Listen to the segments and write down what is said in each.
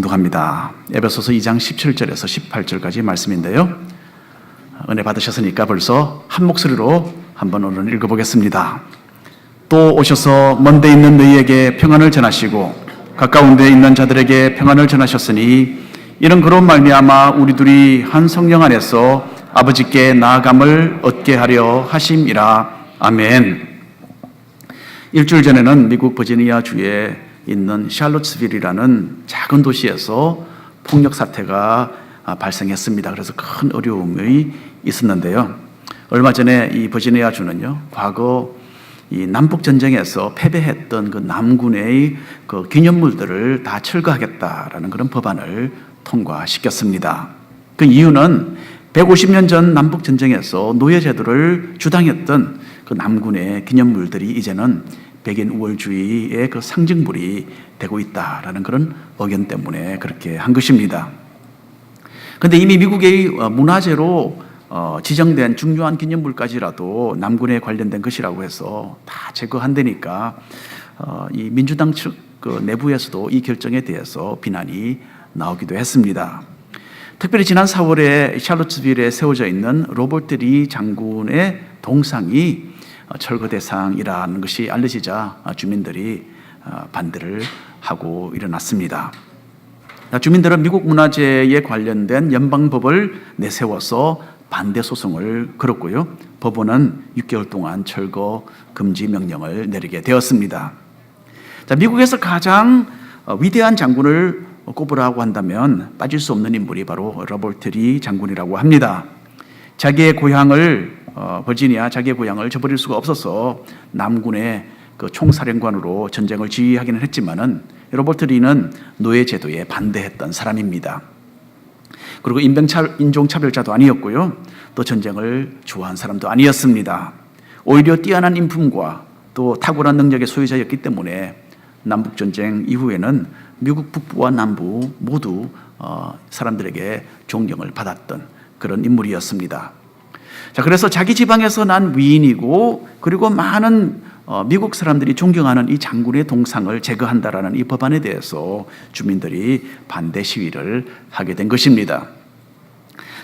합니다. 에베소서 2장 17절에서 18절까지 말씀인데요. 은혜 받으셨으니까 벌써 한 목소리로 한번 오늘 읽어보겠습니다. 또 오셔서 먼데 있는 너희에게 평안을 전하시고 가까운 데 있는 자들에게 평안을 전하셨으니 이는 그로 말미암아 우리 둘이 한 성령 안에서 아버지께 나아감을 얻게 하려 하심이라. 아멘. 일주일 전에는 미국 버지니아 주에 있는 샬롯스빌이라는 작은 도시에서 폭력 사태가 발생했습니다. 그래서 큰 어려움이 있었는데요. 얼마 전에 이 버지니아 주는요, 과거 이 남북 전쟁에서 패배했던 그 남군의 그 기념물들을 다 철거하겠다라는 그런 법안을 통과시켰습니다. 그 이유는 150년 전 남북 전쟁에서 노예 제도를 주당했던 그 남군의 기념물들이 이제는 백인 우월주의의 그 상징물이 되고 있다라는 그런 의견 때문에 그렇게 한 것입니다. 그런데 이미 미국의 문화재로 지정된 중요한 기념물까지라도 남군에 관련된 것이라고 해서 다 제거한다니까 이 민주당 측 그 내부에서도 이 결정에 대해서 비난이 나오기도 했습니다. 특별히 지난 4월에 샬롯스빌에 세워져 있는 로버트 리 장군의 동상이 철거 대상이라는 것이 알려지자 주민들이 반대를 하고 일어났습니다. 주민들은 미국 문화재에 관련된 연방법을 내세워서 반대 소송을 걸었고요. 법원은 6개월 동안 철거 금지 명령을 내리게 되었습니다. 미국에서 가장 위대한 장군을 꼽으라고 한다면 빠질 수 없는 인물이 바로 로버트 리 장군이라고 합니다. 자기의 고향을 버지니아 자기의 고향을 저버릴 수가 없어서 남군의 그 총사령관으로 전쟁을 지휘하기는 했지만은 로버트 리는 노예 제도에 반대했던 사람입니다. 그리고 인종차별자도 아니었고요. 또 전쟁을 좋아한 사람도 아니었습니다. 오히려 뛰어난 인품과 또 탁월한 능력의 소유자였기 때문에 남북전쟁 이후에는 미국 북부와 남부 모두 사람들에게 존경을 받았던 그런 인물이었습니다. 자, 그래서 자기 지방에서 난 위인이고 그리고 많은 미국 사람들이 존경하는 이 장군의 동상을 제거한다라는 이 법안에 대해서 주민들이 반대 시위를 하게 된 것입니다.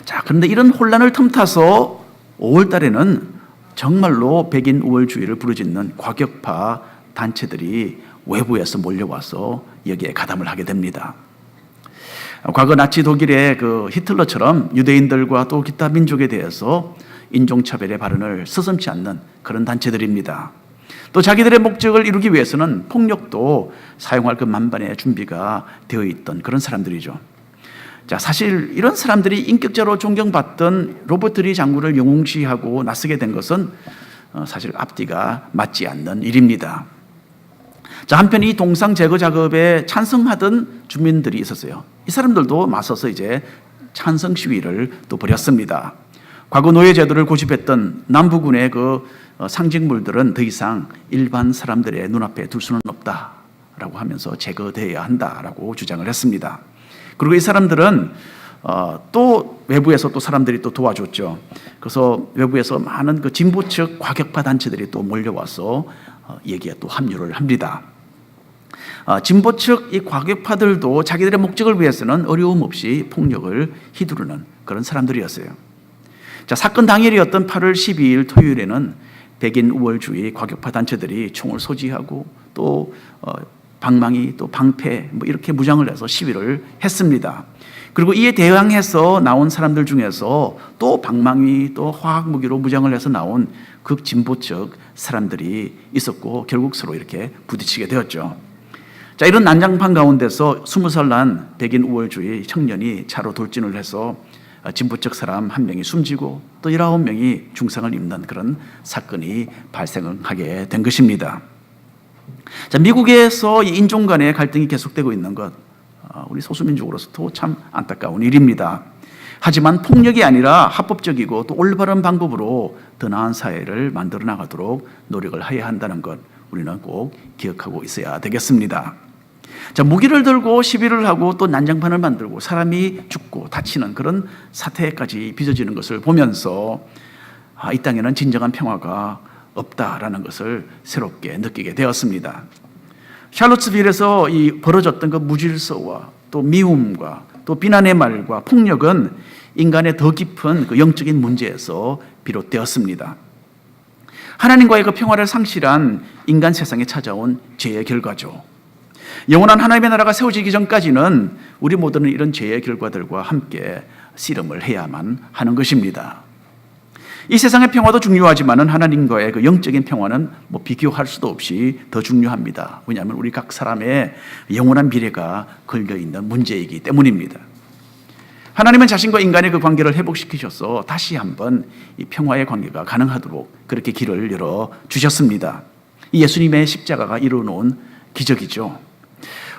자, 그런데 이런 혼란을 틈타서 5월 달에는 정말로 백인 우월주의를 부르짖는 과격파 단체들이 외부에서 몰려와서 여기에 가담을 하게 됩니다. 과거 나치 독일의 그 히틀러처럼 유대인들과 또 기타 민족에 대해서 인종차별의 발언을 서슴지 않는 그런 단체들입니다. 또 자기들의 목적을 이루기 위해서는 폭력도 사용할 그 만반의 준비가 되어 있던 그런 사람들이죠. 자, 사실 이런 사람들이 인격적으로 존경받던 로버트 리 장군을 영웅시하고 나서게 된 것은 사실 앞뒤가 맞지 않는 일입니다. 자, 한편 이 동상 제거 작업에 찬성하던 주민들이 있었어요. 이 사람들도 맞서서 이제 찬성 시위를 또 벌였습니다. 과거 노예 제도를 고집했던 남부군의 그 상징물들은 더 이상 일반 사람들의 눈앞에 둘 수는 없다라고 하면서 제거되어야 한다라고 주장을 했습니다. 그리고 이 사람들은 또 외부에서 또 사람들이 또 도와줬죠. 그래서 외부에서 많은 그 진보 측 과격파 단체들이 또 몰려와서 여기에 또 합류를 합니다. 진보 측 이 과격파들도 자기들의 목적을 위해서는 어려움 없이 폭력을 휘두르는 그런 사람들이었어요. 자, 사건 당일이었던 8월 12일 토요일에는 백인 우월주의 과격파 단체들이 총을 소지하고 또 방망이 또 방패 뭐 이렇게 무장을 해서 시위를 했습니다. 그리고 이에 대항해서 나온 사람들 중에서 또 방망이 또 화학 무기로 무장을 해서 나온 극진보적 사람들이 있었고 결국 서로 이렇게 부딪히게 되었죠. 자, 이런 난장판 가운데서 20살 난 백인 우월주의 청년이 차로 돌진을 해서 진보적 사람 한 명이 숨지고 또 19명이 중상을 입는 그런 사건이 발생하게 된 것입니다. 자, 미국에서 이 인종 간의 갈등이 계속되고 있는 것, 우리 소수민족으로서도 참 안타까운 일입니다. 하지만 폭력이 아니라 합법적이고 또 올바른 방법으로 더 나은 사회를 만들어 나가도록 노력을 해야 한다는 것 우리는 꼭 기억하고 있어야 되겠습니다. 자, 무기를 들고 시비를 하고 또 난장판을 만들고 사람이 죽고 다치는 그런 사태까지 빚어지는 것을 보면서 이 땅에는 진정한 평화가 없다라는 것을 새롭게 느끼게 되었습니다. 샬롯스빌에서 이 벌어졌던 그 무질서와 또 미움과 또 비난의 말과 폭력은 인간의 더 깊은 그 영적인 문제에서 비롯되었습니다. 하나님과의 그 평화를 상실한 인간 세상에 찾아온 죄의 결과죠. 영원한 하나님의 나라가 세워지기 전까지는 우리 모두는 이런 죄의 결과들과 함께 씨름을 해야만 하는 것입니다. 이 세상의 평화도 중요하지만 하나님과의 그 영적인 평화는 비교할 수도 없이 더 중요합니다. 왜냐하면 우리 각 사람의 영원한 미래가 걸려있는 문제이기 때문입니다. 하나님은 자신과 인간의 그 관계를 회복시키셔서 다시 한번 이 평화의 관계가 가능하도록 그렇게 길을 열어주셨습니다. 이 예수님의 십자가가 이루어놓은 기적이죠.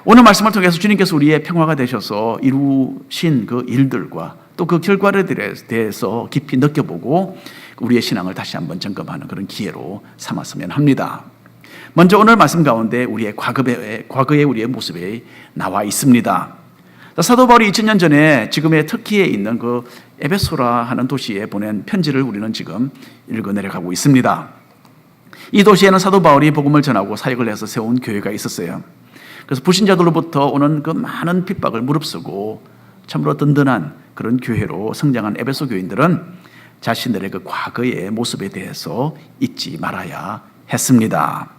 오늘 말씀을 통해서 주님께서 우리의 평화가 되셔서 이루신 그 일들과 또 그 결과를 대해서 깊이 느껴보고 우리의 신앙을 다시 한번 점검하는 그런 기회로 삼았으면 합니다. 먼저 오늘 말씀 가운데 우리의 과거의 우리의 모습이 나와 있습니다. 사도 바울이 2000년 전에 지금의 터키에 있는 그 에베소라 하는 도시에 보낸 편지를 우리는 지금 읽어 내려가고 있습니다. 이 도시에는 사도 바울이 복음을 전하고 사역을 해서 세운 교회가 있었어요. 그래서 불신자들로부터 오는 그 많은 핍박을 무릅쓰고 참으로 든든한 그런 교회로 성장한 에베소 교인들은 자신들의 그 과거의 모습에 대해서 잊지 말아야 했습니다.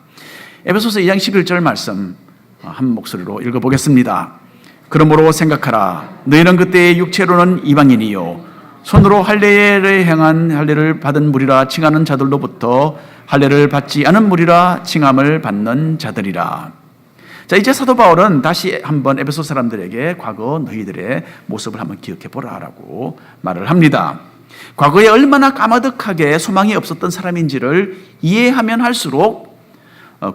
에베소서 2장 11절 말씀 한 목소리로 읽어보겠습니다. 그러므로 생각하라. 너희는 그때의 육체로는 이방인이요 손으로 할례를 행한 할례를 받은 무리라 칭하는 자들로부터 할례를 받지 않은 무리라 칭함을 받는 자들이라. 자, 이제 사도 바울은 다시 한번 에베소 사람들에게 과거 너희들의 모습을 한번 기억해 보라라고 말을 합니다. 과거에 얼마나 까마득하게 소망이 없었던 사람인지를 이해하면 할수록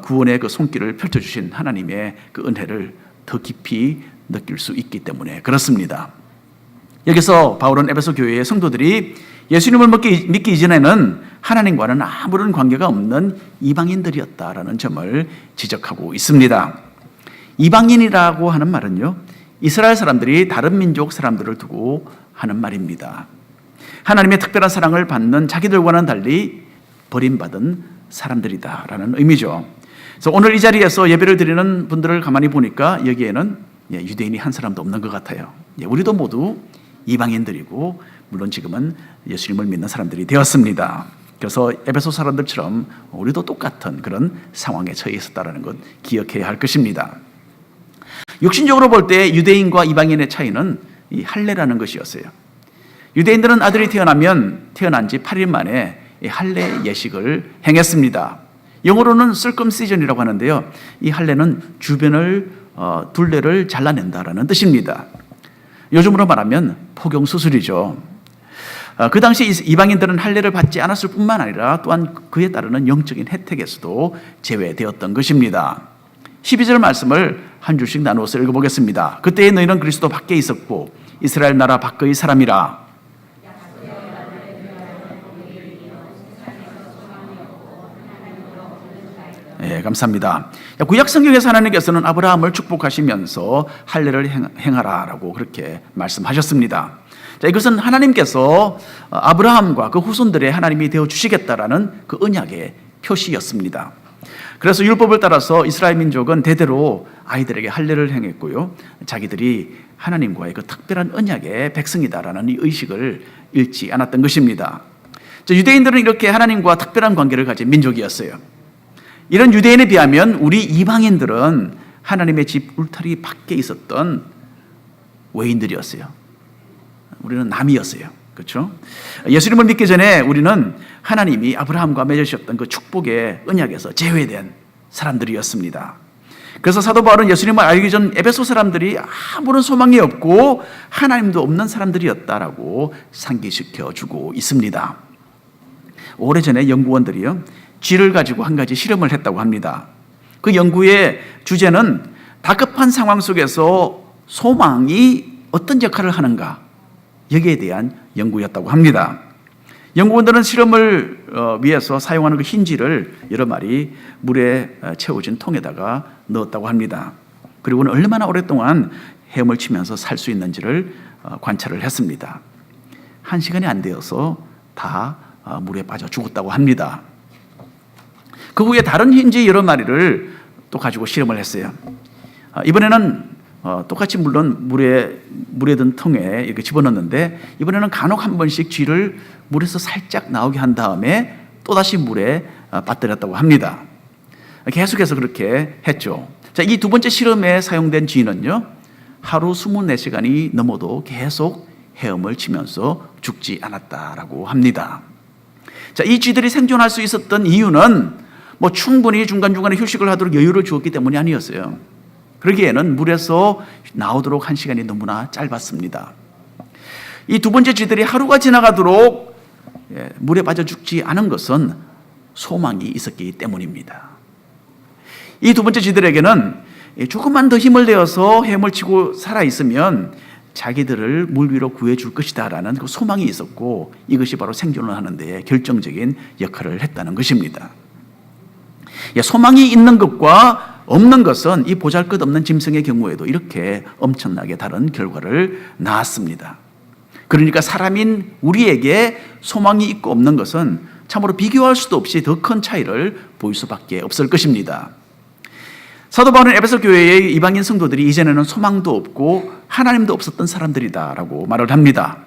구원의 그 손길을 펼쳐주신 하나님의 그 은혜를 더 깊이 느낄 수 있기 때문에 그렇습니다. 여기서 바울은 에베소 교회의 성도들이 예수님을 믿기 이전에는 하나님과는 아무런 관계가 없는 이방인들이었다라는 점을 지적하고 있습니다. 이방인이라고 하는 말은요, 이스라엘 사람들이 다른 민족 사람들을 두고 하는 말입니다. 하나님의 특별한 사랑을 받는 자기들과는 달리 버림받은 사람들이다라는 의미죠. 그래서 오늘 이 자리에서 예배를 드리는 분들을 가만히 보니까 여기에는 유대인이 한 사람도 없는 것 같아요. 우리도 모두 이방인들이고 물론 지금은 예수님을 믿는 사람들이 되었습니다. 그래서 에베소 사람들처럼 우리도 똑같은 그런 상황에 처해 있었다는 것 기억해야 할 것입니다. 육신적으로 볼 때 유대인과 이방인의 차이는 이 할례라는 것이었어요. 유대인들은 아들이 태어나면 태어난 지 8일 만에 이 할례 예식을 행했습니다. 영어로는 circumcision이라고 하는데요. 이 할례는 주변을 둘레를 잘라낸다라는 뜻입니다. 요즘으로 말하면 포경 수술이죠. 그 당시 이방인들은 할례를 받지 않았을 뿐만 아니라 또한 그에 따르는 영적인 혜택에서도 제외되었던 것입니다. 12절 말씀을 한 줄씩 나누어서 읽어보겠습니다. 그때에 너희는 그리스도 밖에 있었고 이스라엘 나라 밖의 사람이라. 네, 감사합니다. 구약 성경에서 하나님께서는 아브라함을 축복하시면서 할례를 행하라라고 그렇게 말씀하셨습니다. 자, 이것은 하나님께서 아브라함과 그 후손들의 하나님이 되어 주시겠다라는 그 언약의 표시였습니다. 그래서 율법을 따라서 이스라엘 민족은 대대로 아이들에게 할례를 행했고요. 자기들이 하나님과의 그 특별한 언약의 백성이다라는 이 의식을 잃지 않았던 것입니다. 유대인들은 이렇게 하나님과 특별한 관계를 가진 민족이었어요. 이런 유대인에 비하면 우리 이방인들은 하나님의 집 울타리 밖에 있었던 외인들이었어요. 우리는 남이었어요. 그렇죠? 예수님을 믿기 전에 우리는 하나님이 아브라함과 맺으셨던 그 축복의 언약에서 제외된 사람들이었습니다. 그래서 사도 바울은 예수님을 알기 전 에베소 사람들이 아무런 소망이 없고 하나님도 없는 사람들이었다라고 상기시켜 주고 있습니다. 오래전에 연구원들이요, 쥐를 가지고 한 가지 실험을 했다고 합니다. 그 연구의 주제는 다급한 상황 속에서 소망이 어떤 역할을 하는가, 여기에 대한 연구였다고 합니다. 연구원들은 실험을 위해서 사용하는 그 흰쥐를 여러 마리 물에 채워진 통에다가 넣었다고 합니다. 그리고는 얼마나 오랫동안 헤엄을 치면서 살 수 있는지를 관찰을 했습니다. 1시간이 안 되어서 다 물에 빠져 죽었다고 합니다. 그 후에 다른 흰쥐 여러 마리를 또 가지고 실험을 했어요. 이번에는 똑같이 물론 물에 든 통에 이렇게 집어넣는데 이번에는 간혹 한 번씩 쥐를 물에서 살짝 나오게 한 다음에 또다시 물에 빠뜨렸다고 합니다. 계속해서 그렇게 했죠. 자, 이 두 번째 실험에 사용된 쥐는요, 하루 24시간이 넘어도 계속 헤엄을 치면서 죽지 않았다라고 합니다. 자, 이 쥐들이 생존할 수 있었던 이유는 충분히 중간중간에 휴식을 하도록 여유를 주었기 때문이 아니었어요. 그러기에는 물에서 나오도록 한 시간이 너무나 짧았습니다. 이 두 번째 쥐들이 하루가 지나가도록 물에 빠져 죽지 않은 것은 소망이 있었기 때문입니다. 이 두 번째 쥐들에게는 조금만 더 힘을 내어서 헤엄을 치고 살아있으면 자기들을 물 위로 구해줄 것이다 라는 그 소망이 있었고, 이것이 바로 생존을 하는 데 결정적인 역할을 했다는 것입니다. 소망이 있는 것과 없는 것은 이 보잘것없는 짐승의 경우에도 이렇게 엄청나게 다른 결과를 낳았습니다. 그러니까 사람인 우리에게 소망이 있고 없는 것은 참으로 비교할 수도 없이 더 큰 차이를 보일 수밖에 없을 것입니다. 사도 바울은 에베소 교회의 이방인 성도들이 이전에는 소망도 없고 하나님도 없었던 사람들이다라고 말을 합니다.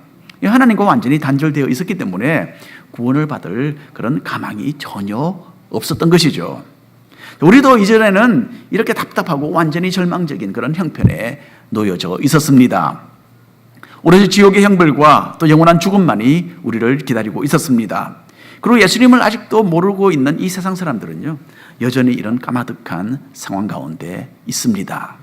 하나님과 완전히 단절되어 있었기 때문에 구원을 받을 그런 가망이 전혀 없었던 것이죠. 우리도 이전에는 이렇게 답답하고 완전히 절망적인 그런 형편에 놓여져 있었습니다. 오로지 지옥의 형벌과 또 영원한 죽음만이 우리를 기다리고 있었습니다. 그리고 예수님을 아직도 모르고 있는 이 세상 사람들은요, 여전히 이런 까마득한 상황 가운데 있습니다.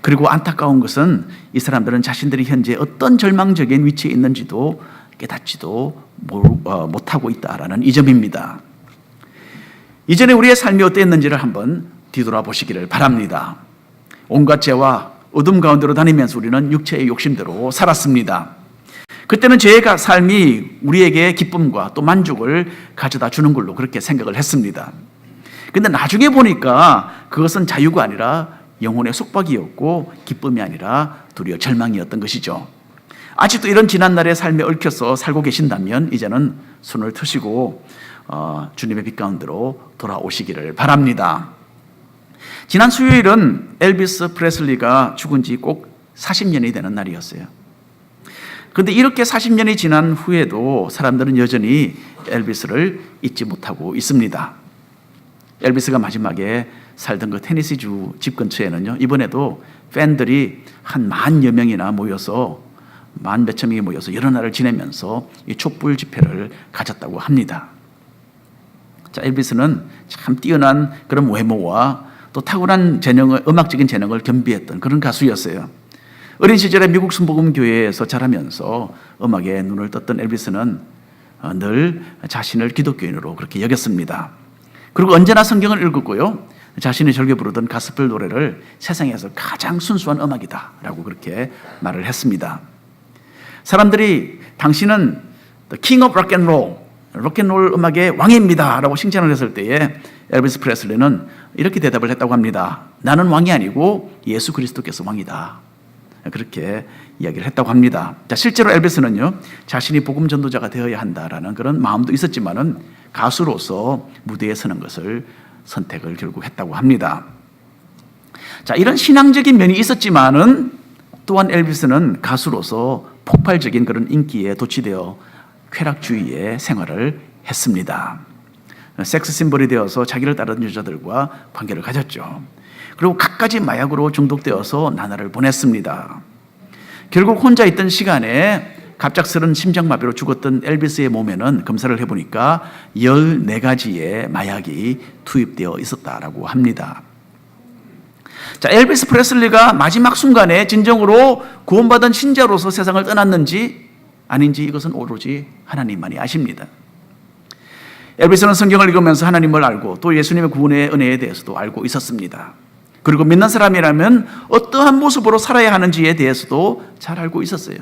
그리고 안타까운 것은 이 사람들은 자신들이 현재 어떤 절망적인 위치에 있는지도 깨닫지도 못하고 있다라는 이 점입니다. 이전에 우리의 삶이 어땠는지를 한번 뒤돌아보시기를 바랍니다. 온갖 죄와 어둠 가운데로 다니면서 우리는 육체의 욕심대로 살았습니다. 그때는 죄의 삶이 우리에게 기쁨과 또 만족을 가져다 주는 걸로 그렇게 생각을 했습니다. 근데 나중에 보니까 그것은 자유가 아니라 영혼의 속박이었고 기쁨이 아니라 도리어 절망이었던 것이죠. 아직도 이런 지난날의 삶에 얽혀서 살고 계신다면 이제는 손을 트시고 주님의 빛 가운데로 돌아오시기를 바랍니다. 지난 수요일은 엘비스 프레슬리가 죽은 지 꼭 40년이 되는 날이었어요. 그런데 이렇게 40년이 지난 후에도 사람들은 여전히 엘비스를 잊지 못하고 있습니다. 엘비스가 마지막에 살던 그 테네시주 집 근처에는요, 이번에도 팬들이 한 10,000여 명이나 모여서 10,000몇 명이 모여서 여러 날을 지내면서 이 촛불 집회를 가졌다고 합니다. 자, 엘비스는 참 뛰어난 그런 외모와 또 탁월한 음악적인 재능을 겸비했던 그런 가수였어요. 어린 시절에 미국 순복음교회에서 자라면서 음악에 눈을 떴던 엘비스는 늘 자신을 기독교인으로 그렇게 여겼습니다. 그리고 언제나 성경을 읽었고요, 자신이 즐겨 부르던 가스펠 노래를 세상에서 가장 순수한 음악이다 라고 그렇게 말을 했습니다. 사람들이 당신은 The King of Rock and Roll, 록앤롤 음악의 왕입니다 라고 칭찬을 했을 때에 엘비스 프레슬리는 이렇게 대답을 했다고 합니다. 나는 왕이 아니고 예수 그리스도께서 왕이다. 그렇게 이야기를 했다고 합니다. 자, 실제로 엘비스는요, 자신이 복음 전도자가 되어야 한다라는 그런 마음도 있었지만은 가수로서 무대에 서는 것을 선택을 결국 했다고 합니다. 자, 이런 신앙적인 면이 있었지만은 또한 엘비스는 가수로서 폭발적인 그런 인기에 도취되어 쾌락주의의 생활을 했습니다. 섹스 심볼이 되어서 자기를 따르는 여자들과 관계를 가졌죠. 그리고 갖가지 마약으로 중독되어서 나날을 보냈습니다. 결국 혼자 있던 시간에 갑작스런 심장마비로 죽었던 엘비스의 몸에는 검사를 해보니까 14가지의 마약이 투입되어 있었다라고 합니다. 자, 엘비스 프레슬리가 마지막 순간에 진정으로 구원받은 신자로서 세상을 떠났는지 아닌지 이것은 오로지 하나님만이 아십니다. 엘비스는 성경을 읽으면서 하나님을 알고 또 예수님의 구원의 은혜에 대해서도 알고 있었습니다. 그리고 믿는 사람이라면 어떠한 모습으로 살아야 하는지에 대해서도 잘 알고 있었어요.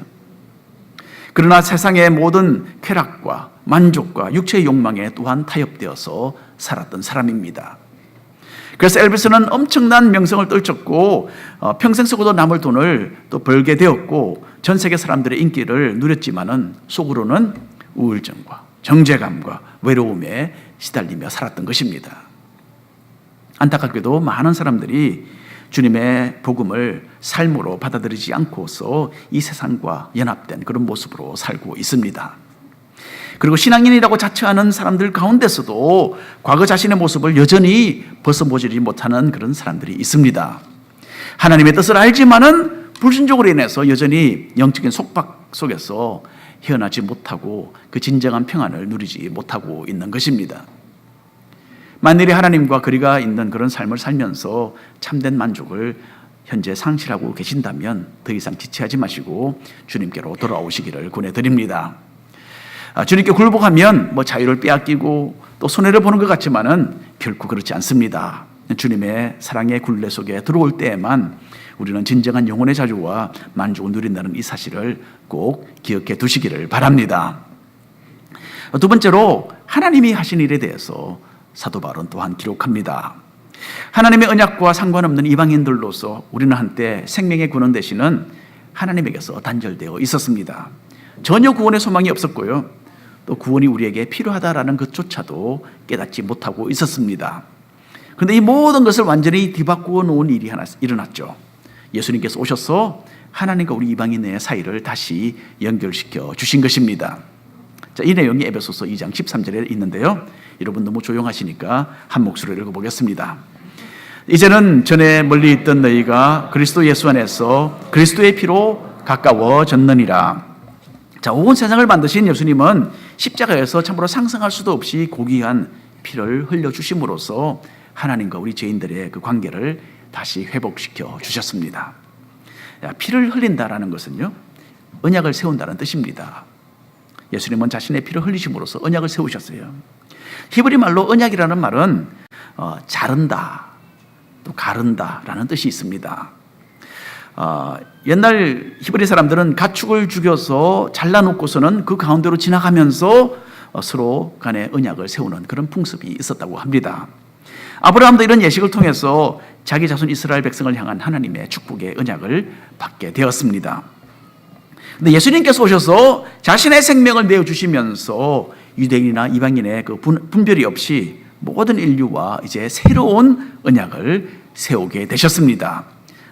그러나 세상의 모든 쾌락과 만족과 육체의 욕망에 또한 타협되어서 살았던 사람입니다. 그래서 엘비스는 엄청난 명성을 떨쳤고 평생 쓰고도 남을 돈을 또 벌게 되었고 전 세계 사람들의 인기를 누렸지만은 속으로는 우울증과 정죄감과 외로움에 시달리며 살았던 것입니다. 안타깝게도 많은 사람들이 주님의 복음을 삶으로 받아들이지 않고서 이 세상과 연합된 그런 모습으로 살고 있습니다. 그리고 신앙인이라고 자처하는 사람들 가운데서도 과거 자신의 모습을 여전히 벗어보지 못하는 그런 사람들이 있습니다. 하나님의 뜻을 알지만은 불순종으로 인해서 여전히 영적인 속박 속에서 헤어나지 못하고 그 진정한 평안을 누리지 못하고 있는 것입니다. 만일에 하나님과 거리가 있는 그런 삶을 살면서 참된 만족을 현재 상실하고 계신다면 더 이상 지체하지 마시고 주님께로 돌아오시기를 권해드립니다. 주님께 굴복하면 자유를 빼앗기고 또 손해를 보는 것 같지만은 결코 그렇지 않습니다. 주님의 사랑의 굴레 속에 들어올 때에만 우리는 진정한 영혼의 자유와 만족을 누린다는 이 사실을 꼭 기억해 두시기를 바랍니다. 두 번째로 하나님이 하신 일에 대해서 사도 바울은 또한 기록합니다. 하나님의 언약과 상관없는 이방인들로서 우리는 한때 생명의 근원 되시는 하나님에게서 단절되어 있었습니다. 전혀 구원의 소망이 없었고요. 또 구원이 우리에게 필요하다라는 것조차도 깨닫지 못하고 있었습니다. 그런데 이 모든 것을 완전히 뒤바꾸어 놓은 일이 하나 일어났죠. 예수님께서 오셔서 하나님과 우리 이방인의 사이를 다시 연결시켜 주신 것입니다. 자, 이 내용이 에베소서 2장 13절에 있는데요. 여러분 너무 조용하시니까 한 목소리로 읽어보겠습니다. 이제는 전에 멀리 있던 너희가 그리스도 예수 안에서 그리스도의 피로 가까워졌느니라. 자, 온 세상을 만드신 예수님은 십자가에서 참으로 상상할 수도 없이 고귀한 피를 흘려주심으로써 하나님과 우리 죄인들의 그 관계를 다시 회복시켜 주셨습니다. 피를 흘린다라는 것은요, 언약을 세운다는 뜻입니다. 예수님은 자신의 피를 흘리심으로써 언약을 세우셨어요. 히브리 말로 언약이라는 말은 자른다, 또 가른다라는 뜻이 있습니다. 옛날 히브리 사람들은 가축을 죽여서 잘라놓고서는 그 가운데로 지나가면서 서로 간에 언약을 세우는 그런 풍습이 있었다고 합니다. 아브라함도 이런 예식을 통해서 자기 자손 이스라엘 백성을 향한 하나님의 축복의 언약을 받게 되었습니다. 근데 예수님께서 오셔서 자신의 생명을 내어주시면서 유대인이나 이방인의 그 분별이 없이 모든 인류와 이제 새로운 언약을 세우게 되셨습니다.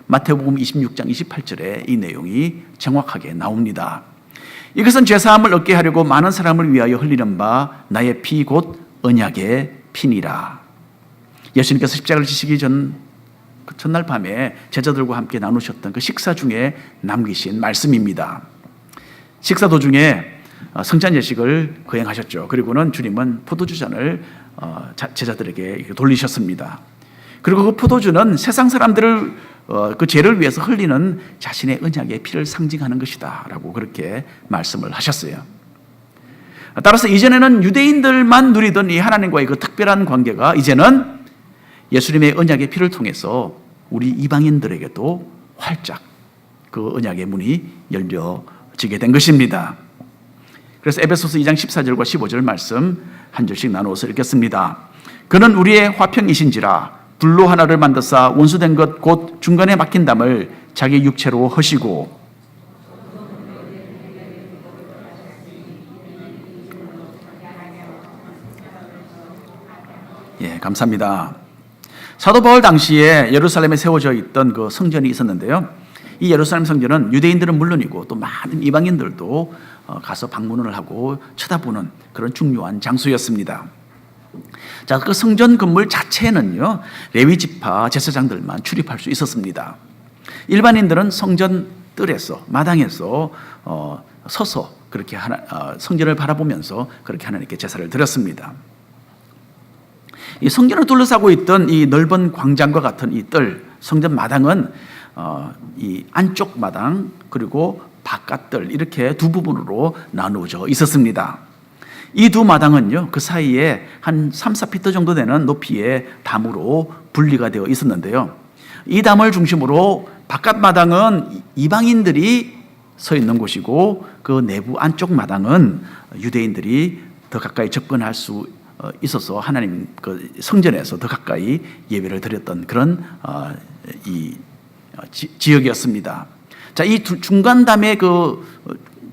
마태복음 26장 28절에 이 내용이 정확하게 나옵니다. 이것은 죄사함을 얻게 하려고 많은 사람을 위하여 흘리는 바 나의 피 곧 언약의 피니라. 예수님께서 십자가를 지시기 그 전날 밤에 제자들과 함께 나누셨던 그 식사 중에 남기신 말씀입니다. 식사 도중에 성찬 예식을 거행하셨죠. 그리고는 주님은 포도주잔을 제자들에게 돌리셨습니다. 그리고 그 포도주는 세상 사람들을 그 죄를 위해서 흘리는 자신의 언약의 피를 상징하는 것이다 라고 그렇게 말씀을 하셨어요. 따라서 이전에는 유대인들만 누리던 이 하나님과의 그 특별한 관계가 이제는 예수님의 언약의 피를 통해서 우리 이방인들에게도 활짝 그 언약의 문이 열려지게 된 것입니다. 그래서 에베소서 2장 14절과 15절 말씀 한 절씩 나누어서 읽겠습니다. 그는 우리의 화평이신지라 둘로 하나를 만드사 원수된 것 곧 중간에 막힌 담을 자기 육체로 허시고. 예, 감사합니다. 사도 바울 당시에 예루살렘에 세워져 있던 그 성전이 있었는데요. 이 예루살렘 성전은 유대인들은 물론이고 또 많은 이방인들도 가서 방문을 하고 쳐다보는 그런 중요한 장소였습니다. 자, 그 성전 건물 자체는요, 레위 지파 제사장들만 출입할 수 있었습니다. 일반인들은 성전 뜰에서 마당에서 서서 그렇게 성전을 바라보면서 그렇게 하나님께 제사를 드렸습니다. 이 성전을 둘러싸고 있던 이 넓은 광장과 같은 이 뜰, 성전 마당은 이 안쪽 마당 그리고 바깥 뜰 이렇게 두 부분으로 나누어져 있었습니다. 이 두 마당은요, 그 사이에 한 3, 4피터 정도 되는 높이의 담으로 분리가 되어 있었는데요. 이 담을 중심으로 바깥 마당은 이방인들이 서 있는 곳이고 그 내부 안쪽 마당은 유대인들이 더 가까이 접근할 수 있어서 하나님 그 성전에서 더 가까이 예배를 드렸던 그런 지역이었습니다. 자, 이 중간 담의 그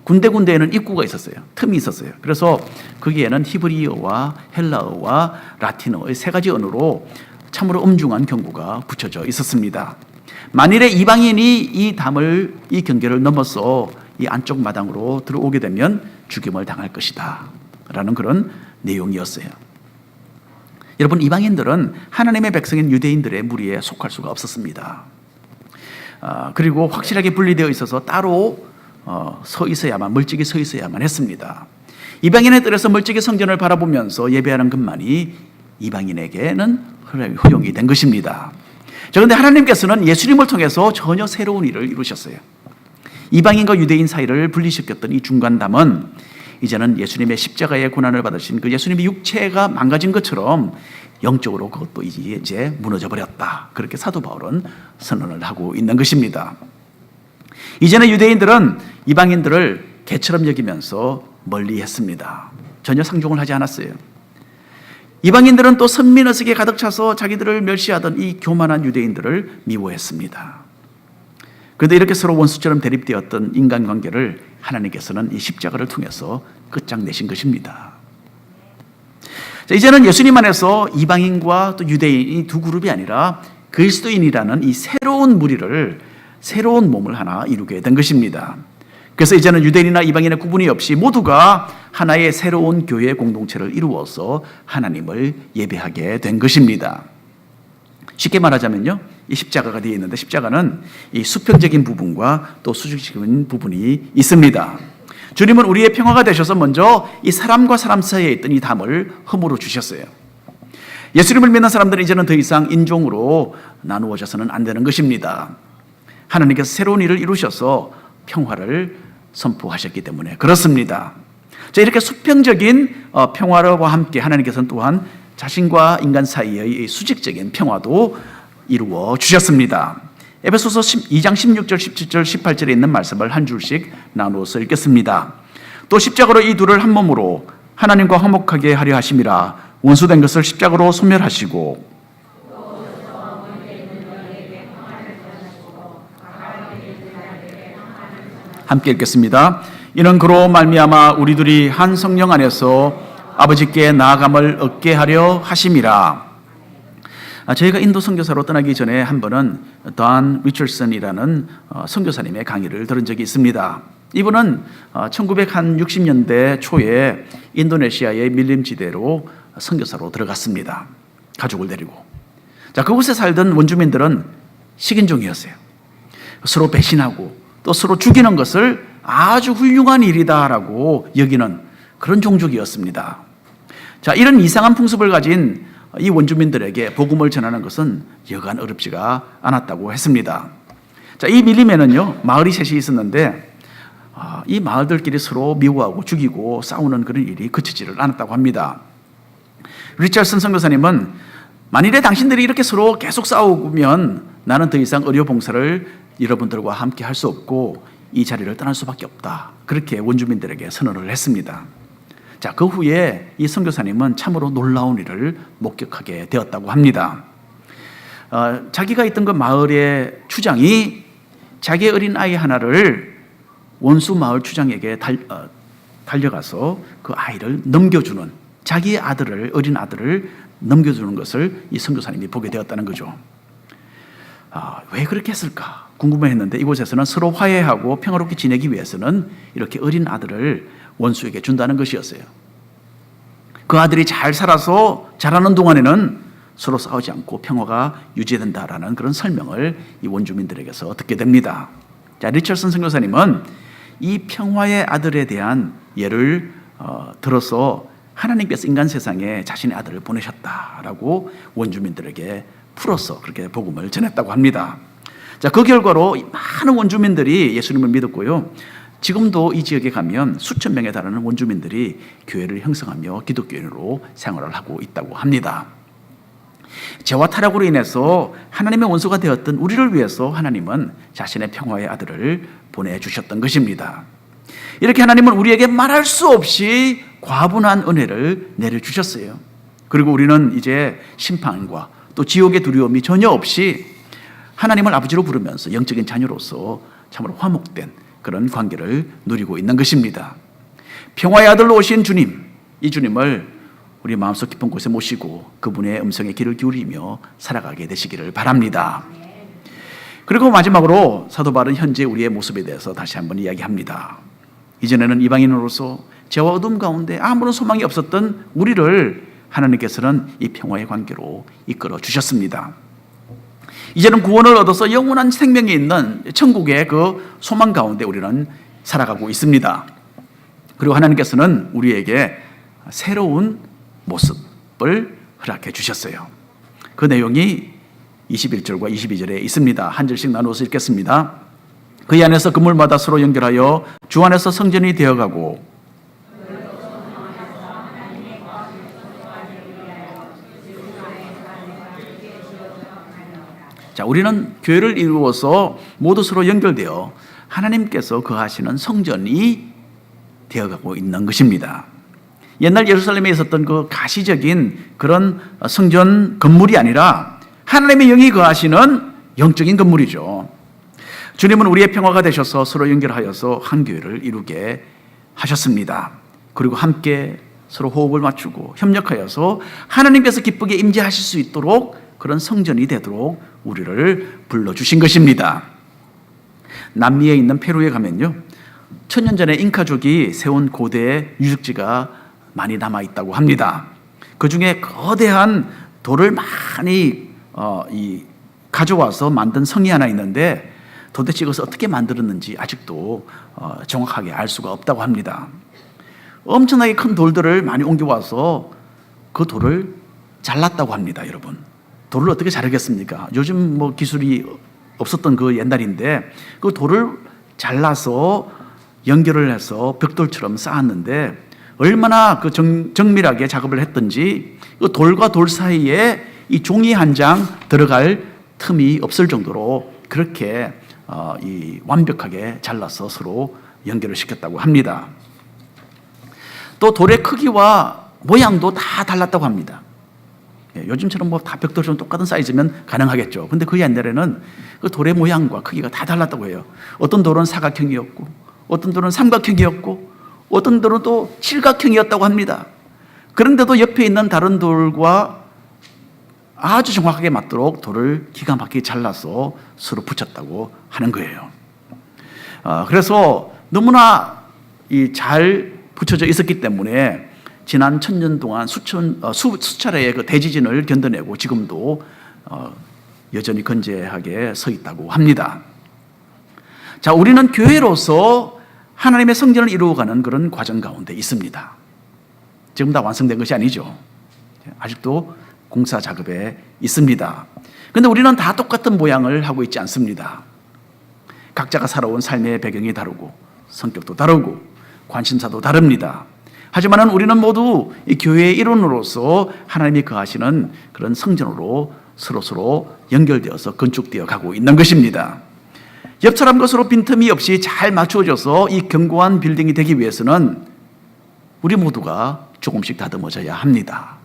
군데군데에는 입구가 있었어요. 틈이 있었어요. 그래서 거기에는 히브리어와 헬라어와 라틴어의 세 가지 언어로 참으로 엄중한 경고가 붙여져 있었습니다. 만일에 이방인이 이 담을, 이 경계를 넘어서 이 안쪽 마당으로 들어오게 되면 죽임을 당할 것이다 라는 그런 내용이었어요. 여러분, 이방인들은 하나님의 백성인 유대인들의 무리에 속할 수가 없었습니다. 그리고 확실하게 분리되어 있어서 따로 서 있어야만, 멀찍이 서 있어야만 했습니다. 이방인의 뜰에서 멀찍이 성전을 바라보면서 예배하는 것만이 이방인에게는 허용이 된 것입니다. 그런데 하나님께서는 예수님을 통해서 전혀 새로운 일을 이루셨어요. 이방인과 유대인 사이를 분리시켰던 이 중간담은 이제는 예수님의 십자가의 고난을 받으신 그 예수님의 육체가 망가진 것처럼 영적으로 그것도 이제 무너져 버렸다. 그렇게 사도 바울은 선언을 하고 있는 것입니다. 이제는 유대인들은 이방인들을 개처럼 여기면서 멀리했습니다. 전혀 상종을 하지 않았어요. 이방인들은 또 선민의식에 가득 차서 자기들을 멸시하던 이 교만한 유대인들을 미워했습니다. 그런데 이렇게 서로 원수처럼 대립되었던 인간관계를 하나님께서는 이 십자가를 통해서 끝장내신 것입니다. 자, 이제는 예수님 안에서 이방인과 또 유대인 이 두 그룹이 아니라 그리스도인이라는 이 새로운 무리를, 새로운 몸을 하나 이루게 된 것입니다. 그래서 이제는 유대인이나 이방인의 구분이 없이 모두가 하나의 새로운 교회 공동체를 이루어서 하나님을 예배하게 된 것입니다. 쉽게 말하자면요, 이 십자가가 되어 있는데 십자가는 이 수평적인 부분과 또 수직적인 부분이 있습니다. 주님은 우리의 평화가 되셔서 먼저 이 사람과 사람 사이에 있던 이 담을 허물어 주셨어요. 예수님을 믿는 사람들은 이제는 더 이상 인종으로 나누어져서는 안 되는 것입니다. 하나님께서 새로운 일을 이루셔서 평화를 선포하셨기 때문에 그렇습니다. 자, 이렇게 수평적인 평화와 함께 하나님께서는 또한 자신과 인간 사이의 수직적인 평화도 이루어 주셨습니다. 에베소서 2장 16절, 17절, 18절에 있는 말씀을 한 줄씩 나누어서 읽겠습니다. 또 십자가로 이 둘을 한 몸으로 하나님과 화목하게 하려 하심이라. 원수된 것을 십자가로 소멸하시고 함께 읽겠습니다. 이는 그로 말미암아 우리들이 한 성령 안에서 아버지께 나아감을 얻게 하려 하심이라. 저희가 인도 선교사로 떠나기 전에 한 번은 던 리처슨이라는 선교사님의 강의를 들은 적이 있습니다. 이분은 1960년대 초에 인도네시아의 밀림지대로 선교사로 들어갔습니다. 가족을 데리고. 자, 그곳에 살던 원주민들은 식인종이었어요. 서로 배신하고 또 서로 죽이는 것을 아주 훌륭한 일이다라고 여기는 그런 종족이었습니다. 자, 이런 이상한 풍습을 가진 이 원주민들에게 복음을 전하는 것은 여간 어렵지가 않았다고 했습니다. 자, 이 밀림에는요, 마을이 셋이 있었는데 이 마을들끼리 서로 미워하고 죽이고 싸우는 그런 일이 그치지를 않았다고 합니다. 리처슨 선교사님은 만일에 당신들이 이렇게 서로 계속 싸우면 나는 더 이상 의료 봉사를 여러분들과 함께 할 수 없고 이 자리를 떠날 수밖에 없다. 그렇게 원주민들에게 선언을 했습니다. 자, 그 후에 이 선교사님은 참으로 놀라운 일을 목격하게 되었다고 합니다. 자기가 있던 그 마을의 추장이 자기의 어린 아이 하나를 원수 마을 추장에게 달려가서 그 아이를 넘겨주는, 자기의 아들을, 어린 아들을 넘겨주는 것을 이 선교사님이 보게 되었다는 거죠. 왜 그렇게 했을까 궁금해했는데 이곳에서는 서로 화해하고 평화롭게 지내기 위해서는 이렇게 어린 아들을 원수에게 준다는 것이었어요. 그 아들이 잘 살아서 자라는 동안에는 서로 싸우지 않고 평화가 유지된다라는 그런 설명을 이 원주민들에게서 듣게 됩니다. 자, 리처슨 선교사님은 이 평화의 아들에 대한 예를 들어서 하나님께서 인간 세상에 자신의 아들을 보내셨다라고 원주민들에게 풀어서 그렇게 복음을 전했다고 합니다. 자, 그 결과로 많은 원주민들이 예수님을 믿었고요. 지금도 이 지역에 가면 수천 명에 달하는 원주민들이 교회를 형성하며 기독교인으로 생활을 하고 있다고 합니다. 죄와 타락으로 인해서 하나님의 원수가 되었던 우리를 위해서 하나님은 자신의 평화의 아들을 보내주셨던 것입니다. 이렇게 하나님은 우리에게 말할 수 없이 과분한 은혜를 내려주셨어요. 그리고 우리는 이제 심판과 또 지옥의 두려움이 전혀 없이 하나님을 아버지로 부르면서 영적인 자녀로서 참으로 화목된 그런 관계를 누리고 있는 것입니다. 평화의 아들로 오신 주님, 이 주님을 우리 마음속 깊은 곳에 모시고 그분의 음성에 귀를 기울이며 살아가게 되시기를 바랍니다. 그리고 마지막으로 사도 바울은 현재 우리의 모습에 대해서 다시 한번 이야기합니다. 이전에는 이방인으로서 죄와 어둠 가운데 아무런 소망이 없었던 우리를 하나님께서는 이 평화의 관계로 이끌어 주셨습니다. 이제는 구원을 얻어서 영원한 생명이 있는 천국의 그 소망 가운데 우리는 살아가고 있습니다. 그리고 하나님께서는 우리에게 새로운 모습을 허락해 주셨어요. 그 내용이 21절과 22절에 있습니다. 한 절씩 나누어서 읽겠습니다. 그 안에서 그물마다 서로 연결하여 주 안에서 성전이 되어가고 자, 우리는 교회를 이루어서 모두 서로 연결되어 하나님께서 거하시는 성전이 되어가고 있는 것입니다. 옛날 예루살렘에 있었던 그 가시적인 그런 성전 건물이 아니라 하나님의 영이 거하시는 영적인 건물이죠. 주님은 우리의 평화가 되셔서 서로 연결하여서 한 교회를 이루게 하셨습니다. 그리고 함께 서로 호흡을 맞추고 협력하여서 하나님께서 기쁘게 임재하실 수 있도록 그런 성전이 되도록 우리를 불러주신 것입니다. 남미에 있는 페루에 가면요, 천년 전에 잉카족이 세운 고대 유적지가 많이 남아있다고 합니다. 그 중에 거대한 돌을 많이 가져와서 만든 성이 하나 있는데 도대체 이것을 어떻게 만들었는지 아직도 정확하게 알 수가 없다고 합니다. 엄청나게 큰 돌들을 많이 옮겨와서 그 돌을 잘랐다고 합니다. 여러분, 돌을 어떻게 자르겠습니까? 요즘 뭐 기술이 없었던 그 옛날인데 그 돌을 잘라서 연결을 해서 벽돌처럼 쌓았는데 얼마나 그 정밀하게 작업을 했던지 그 돌과 돌 사이에 이 종이 한 장 들어갈 틈이 없을 정도로 그렇게 완벽하게 잘라서 서로 연결을 시켰다고 합니다. 또 돌의 크기와 모양도 다 달랐다고 합니다. 요즘처럼 뭐 다 벽돌처럼 똑같은 사이즈면 가능하겠죠. 근데 그 옛날에는 그 돌의 모양과 크기가 다 달랐다고 해요. 어떤 돌은 사각형이었고, 어떤 돌은 삼각형이었고, 어떤 돌은 또 칠각형이었다고 합니다. 그런데도 옆에 있는 다른 돌과 아주 정확하게 맞도록 돌을 기가 막히게 잘라서 서로 붙였다고 하는 거예요. 그래서 너무나 잘 붙여져 있었기 때문에 지난 1000년 동안 수차례의 그 대지진을 견뎌내고 지금도 여전히 건재하게 서 있다고 합니다. 자, 우리는 교회로서 하나님의 성전을 이루어가는 그런 과정 가운데 있습니다. 지금 다 완성된 것이 아니죠. 아직도 공사 작업에 있습니다. 그런데 우리는 다 똑같은 모양을 하고 있지 않습니다. 각자가 살아온 삶의 배경이 다르고 성격도 다르고 관심사도 다릅니다. 하지만 우리는 모두 이 교회의 일원으로서 하나님이 거하시는 그런 성전으로 서로 연결되어서 건축되어 가고 있는 것입니다. 옆 사람 것으로 빈틈이 없이 잘 맞추어져서 이 견고한 빌딩이 되기 위해서는 우리 모두가 조금씩 다듬어져야 합니다.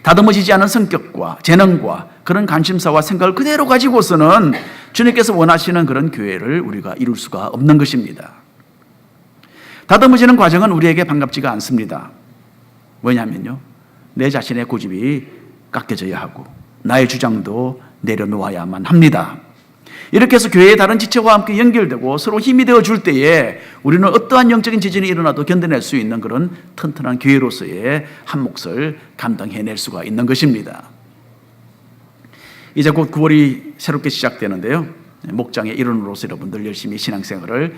다듬어지지 않은 성격과 재능과 그런 관심사와 생각을 그대로 가지고서는 주님께서 원하시는 그런 교회를 우리가 이룰 수가 없는 것입니다. 다듬어지는 과정은 우리에게 반갑지가 않습니다. 왜냐하면요, 내 자신의 고집이 깎여져야 하고 나의 주장도 내려놓아야만 합니다. 이렇게 해서 교회의 다른 지체와 함께 연결되고 서로 힘이 되어줄 때에 우리는 어떠한 영적인 지진이 일어나도 견뎌낼 수 있는 그런 튼튼한 교회로서의 한 몫을 감당해낼 수가 있는 것입니다. 이제 곧 9월이 새롭게 시작되는데요, 목장의 일원으로서 여러분들 열심히 신앙생활을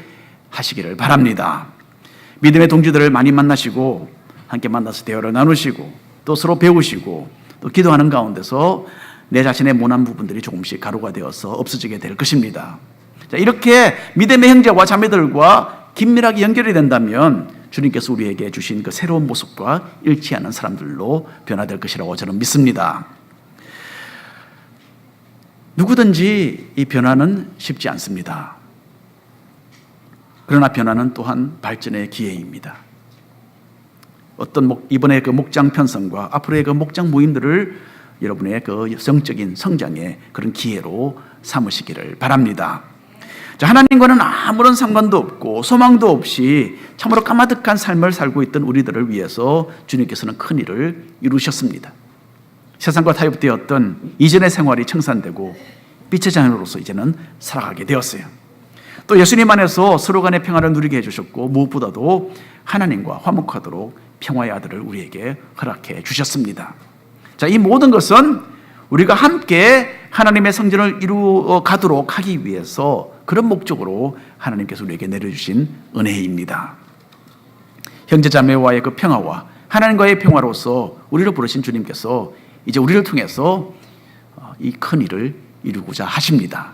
하시기를 바랍니다. 믿음의 동지들을 많이 만나시고 함께 만나서 대화를 나누시고 또 서로 배우시고 또 기도하는 가운데서 내 자신의 모난 부분들이 조금씩 가루가 되어서 없어지게 될 것입니다. 자, 이렇게 믿음의 형제와 자매들과 긴밀하게 연결이 된다면 주님께서 우리에게 주신 그 새로운 모습과 일치하는 사람들로 변화될 것이라고 저는 믿습니다. 누구든지 이 변화는 쉽지 않습니다. 그러나 변화는 또한 발전의 기회입니다. 이번에 그 목장 편성과 앞으로의 그 목장 모임들을 여러분의 그 성적인 성장의 그런 기회로 삼으시기를 바랍니다. 자, 하나님과는 아무런 상관도 없고 소망도 없이 참으로 까마득한 삶을 살고 있던 우리들을 위해서 주님께서는 큰 일을 이루셨습니다. 세상과 타협되었던 이전의 생활이 청산되고 빛의 자녀로서 이제는 살아가게 되었어요. 또 예수님 안에서 서로 간의 평화를 누리게 해주셨고 무엇보다도 하나님과 화목하도록 평화의 아들을 우리에게 허락해 주셨습니다. 자, 이 모든 것은 우리가 함께 하나님의 성전을 이루어 가도록 하기 위해서 그런 목적으로 하나님께서 우리에게 내려주신 은혜입니다. 형제자매와의 그 평화와 하나님과의 평화로서 우리를 부르신 주님께서 이제 우리를 통해서 이 큰 일을 이루고자 하십니다.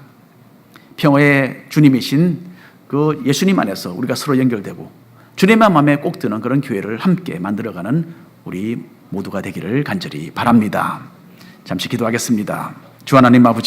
평화의 주님이신 그 예수님 안에서 우리가 서로 연결되고 주님의 마음에 꼭 드는 그런 교회를 함께 만들어가는 우리 모두가 되기를 간절히 바랍니다. 잠시 기도하겠습니다. 주 하나님 아버지,